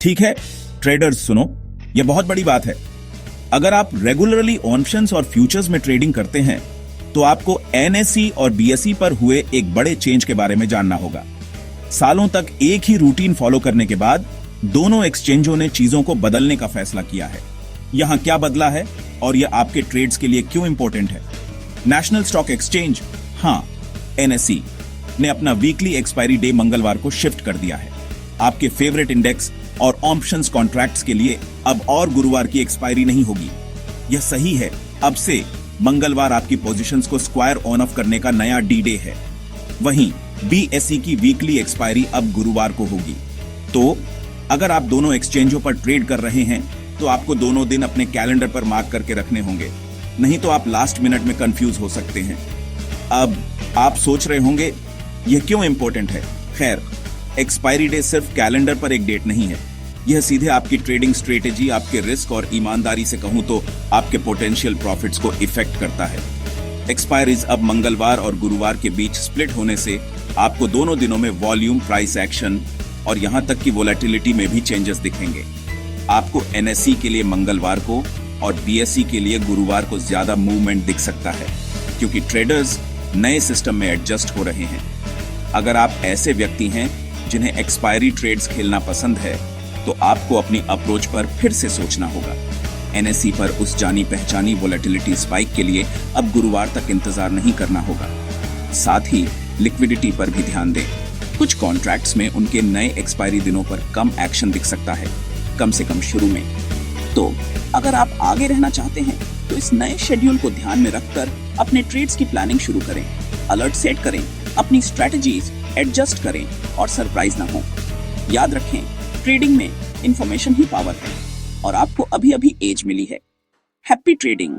ठीक है ट्रेडर्स सुनो, यह बहुत बड़ी बात है। अगर आप रेगुलरली ऑप्शंस और फ्यूचर्स में ट्रेडिंग करते हैं तो आपको एनएसई और बीएसई पर हुए एक बड़े चेंज के बारे में जानना होगा। सालों तक एक ही रूटीन फॉलो करने के बाद दोनों एक्सचेंजों ने चीजों को बदलने का फैसला किया है। यहां क्या बदला है और यह आपके ट्रेड्स के लिए क्यों इंपॉर्टेंट है? नेशनल स्टॉक एक्सचेंज, हाँ एनएसई, ने अपना वीकली एक्सपायरी डे मंगलवार को शिफ्ट कर दिया है। आपके फेवरेट इंडेक्स और ऑप्शंस कॉन्ट्रैक्ट्स के लिए अब और गुरुवार की एक्सपायरी नहीं होगी। यह सही है, अब से मंगलवार आपकी पोजीशंस को स्क्वायर ऑन ऑफ करने का नया डी डे है। वहीं बीएसई की वीकली एक्सपायरी अब गुरुवार को होगी। तो अगर आप दोनों एक्सचेंजों पर ट्रेड कर रहे हैं तो आपको दोनों दिन अपने कैलेंडर पर मार्क करके रखने होंगे, नहीं तो आप लास्ट मिनट में कंफ्यूज हो सकते हैं। अब आप सोच रहे होंगे यह क्यों इंपॉर्टेंट है? खैर, एक्सपायरी डे सिर्फ कैलेंडर पर एक डेट नहीं है, यह सीधे आपकी ट्रेडिंग स्ट्रेटेजी, आपके रिस्क और ईमानदारी से कहूं तो आपके पोटेंशियल प्रॉफिट्स को इफेक्ट करता है। एक्सपायरीज अब मंगलवार और गुरुवार के बीच स्प्लिट होने से आपको दोनों दिनों में वॉल्यूम, प्राइस एक्शन और यहां तक कि वोलेटिलिटी में भी चेंजेस दिखेंगे। आपको एनएसई के लिए मंगलवार को और बीएसई के लिए गुरुवार को ज्यादा मूवमेंट दिख सकता है, क्योंकि ट्रेडर्स नए सिस्टम में एडजस्ट हो रहे हैं। अगर आप ऐसे व्यक्ति हैं जिन्हें एक्सपायरी ट्रेड्स खेलना पसंद है तो आपको अपनी अप्रोच पर फिर से सोचना होगा। एनएसई पर उस जानी पहचानी वोलेटिलिटी स्पाइक के लिए अब गुरुवार तक इंतजार नहीं करना होगा। साथ ही लिक्विडिटी पर भी ध्यान दें। कुछ कॉन्ट्रैक्ट्स में उनके नए एक्सपायरी दिनों पर कम एक्शन दिख सकता है, कम से कम शुरू में। तो अगर आप आगे रहना चाहते हैं तो इस नए शेड्यूल को ध्यान में रखकर अपने ट्रेड्स की प्लानिंग शुरू करें, अलर्ट सेट करें, अपनी स्ट्रेटजीज एडजस्ट करें और सरप्राइज ना हो। याद रखें, ट्रेडिंग में इंफॉर्मेशन ही पावर है और आपको अभी अभी एज मिली है। Happy trading.